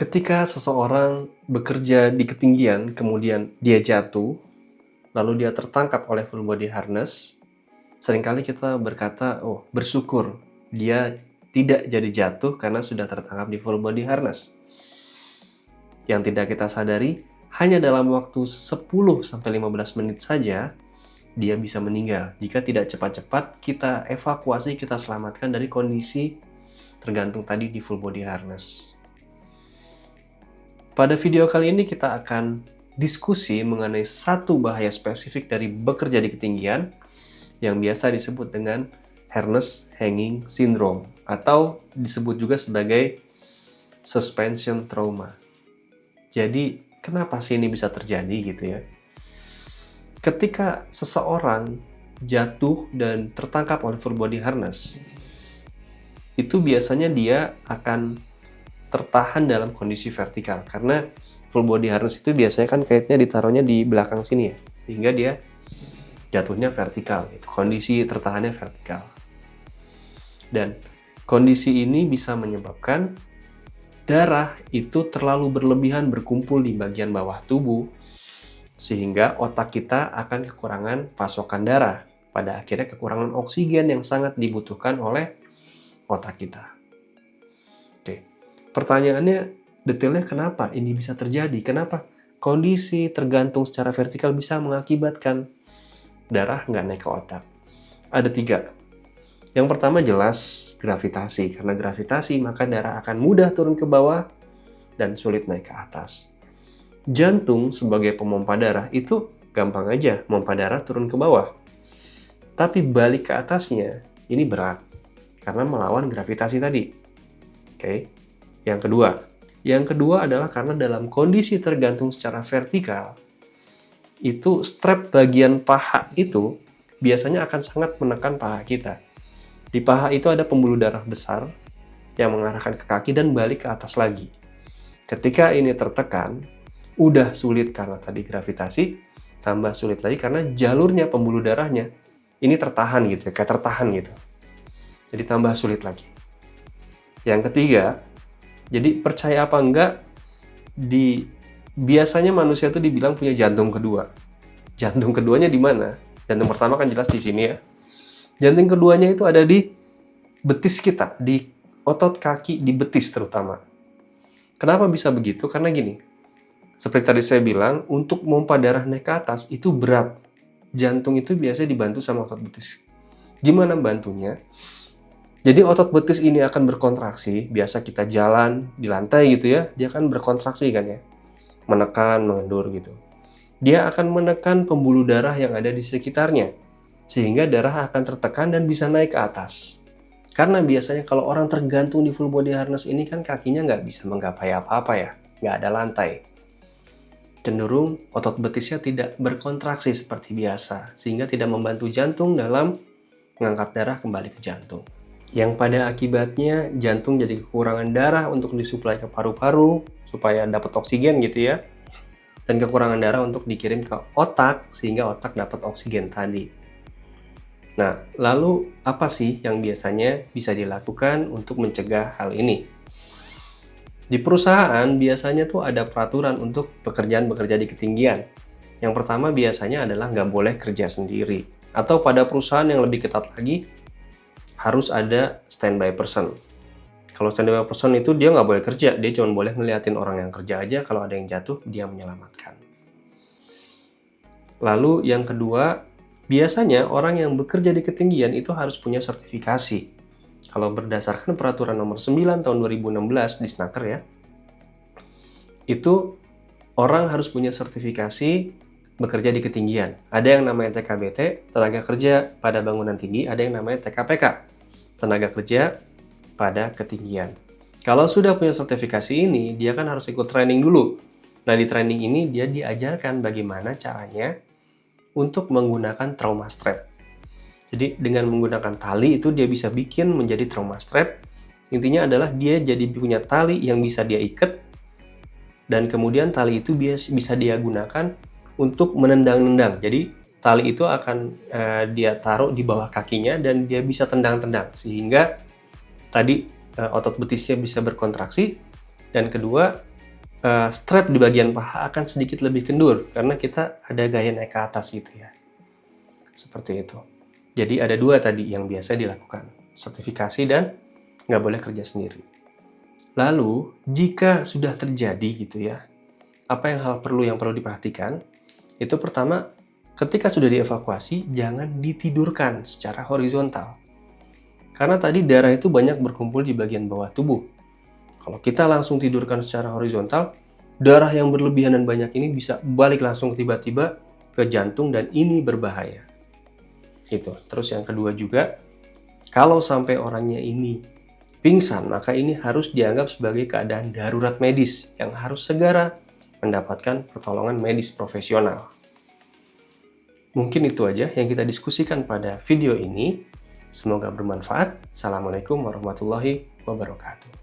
Ketika seseorang bekerja di ketinggian, kemudian dia jatuh, lalu dia tertangkap oleh full body harness, seringkali kita berkata, oh bersyukur dia tidak jadi jatuh karena sudah tertangkap di full body harness. Yang tidak kita sadari, hanya dalam waktu 10-15 menit saja, dia bisa meninggal. Jika tidak cepat-cepat kita evakuasi, kita selamatkan dari kondisi tergantung tadi di full body harness. Pada video kali ini kita akan diskusi mengenai satu bahaya spesifik dari bekerja di ketinggian yang biasa disebut dengan harness hanging syndrome atau disebut juga sebagai suspension trauma. Jadi kenapa sih ini bisa terjadi gitu ya? Ketika seseorang jatuh dan tertangkap oleh full body harness, itu biasanya dia akan tertahan dalam kondisi vertikal karena full body harness itu biasanya kan kaitnya ditaruhnya di belakang sini ya, sehingga dia jatuhnya vertikal, kondisi tertahannya vertikal. Dan kondisi ini bisa menyebabkan darah itu terlalu berlebihan berkumpul di bagian bawah tubuh sehingga otak kita akan kekurangan pasokan darah, pada akhirnya kekurangan oksigen yang sangat dibutuhkan oleh otak kita. Pertanyaannya, detailnya kenapa ini bisa terjadi? Kenapa kondisi tergantung secara vertikal bisa mengakibatkan darah nggak naik ke otak? Ada 3. Yang pertama jelas gravitasi. Karena gravitasi maka darah akan mudah turun ke bawah dan sulit naik ke atas. Jantung sebagai pemompa darah itu gampang aja memompa darah turun ke bawah. Tapi balik ke atasnya ini berat karena melawan gravitasi tadi. Oke. Yang kedua adalah karena dalam kondisi tergantung secara vertikal, itu strap bagian paha itu biasanya akan sangat menekan paha kita. Di paha itu ada pembuluh darah besar yang mengarahkan ke kaki dan balik ke atas lagi. Ketika ini tertekan, udah sulit karena tadi gravitasi, tambah sulit lagi karena jalurnya pembuluh darahnya ini tertahan gitu, kayak tertahan gitu. Jadi tambah sulit lagi. Yang ketiga, jadi percaya apa enggak, biasanya manusia itu dibilang punya jantung kedua. Jantung keduanya di mana? Jantung pertama kan jelas di sini ya. Jantung keduanya itu ada di betis kita, di otot kaki, di betis terutama. Kenapa bisa begitu? Karena gini, seperti tadi saya bilang, untuk pompa darah naik ke atas itu berat. Jantung itu biasanya dibantu sama otot betis. Gimana bantunya? Jadi otot betis ini akan berkontraksi, biasa kita jalan di lantai gitu ya, dia akan berkontraksi kan ya, menekan, mengendur gitu. Dia akan menekan pembuluh darah yang ada di sekitarnya, sehingga darah akan tertekan dan bisa naik ke atas. Karena biasanya kalau orang tergantung di full body harness ini kan kakinya nggak bisa menggapai apa-apa ya, nggak ada lantai. Cenderung otot betisnya tidak berkontraksi seperti biasa, sehingga tidak membantu jantung dalam mengangkat darah kembali ke jantung. Yang pada akibatnya jantung jadi kekurangan darah untuk disuplai ke paru-paru supaya dapat oksigen gitu ya, dan kekurangan darah untuk dikirim ke otak sehingga otak dapat oksigen tadi. Nah, lalu apa sih yang biasanya bisa dilakukan untuk mencegah hal ini? Di perusahaan biasanya tuh ada peraturan untuk pekerjaan-pekerja di ketinggian. Yang pertama biasanya adalah nggak boleh kerja sendiri, atau pada perusahaan yang lebih ketat lagi harus ada standby person. Kalau standby person itu dia nggak boleh kerja, dia cuma boleh ngeliatin orang yang kerja aja, kalau ada yang jatuh dia menyelamatkan. Lalu yang kedua, biasanya orang yang bekerja di ketinggian itu harus punya sertifikasi. Kalau berdasarkan peraturan nomor 9 tahun 2016 di Snaker ya, itu orang harus punya sertifikasi bekerja di ketinggian. Ada yang namanya TKBT, tenaga kerja pada bangunan tinggi, ada yang namanya TKPK, tenaga kerja pada ketinggian. Kalau sudah punya sertifikasi ini, dia kan harus ikut training dulu. Nah, di training ini dia diajarkan bagaimana caranya untuk menggunakan trauma strap. Jadi dengan menggunakan tali itu dia bisa bikin menjadi trauma strap. Intinya adalah dia jadi punya tali yang bisa dia ikat, dan kemudian tali itu bisa dia gunakan untuk menendang-nendang. Jadi tali itu akan dia taruh di bawah kakinya dan dia bisa tendang-tendang sehingga tadi otot betisnya bisa berkontraksi, dan kedua strap di bagian paha akan sedikit lebih kendur karena kita ada gaya naik ke atas gitu ya. Seperti itu. Jadi ada dua tadi yang biasa dilakukan, sertifikasi dan nggak boleh kerja sendiri. Lalu jika sudah terjadi gitu ya, apa yang perlu diperhatikan? Itu pertama, ketika sudah dievakuasi jangan ditidurkan secara horizontal. Karena tadi darah itu banyak berkumpul di bagian bawah tubuh. Kalau kita langsung tidurkan secara horizontal, darah yang berlebihan dan banyak ini bisa balik langsung tiba-tiba ke jantung dan ini berbahaya. Itu. Terus yang kedua juga, kalau sampai orangnya ini pingsan, maka ini harus dianggap sebagai keadaan darurat medis yang harus segera mendapatkan pertolongan medis profesional. Mungkin itu aja yang kita diskusikan pada video ini. Semoga bermanfaat. Assalamualaikum warahmatullahi wabarakatuh.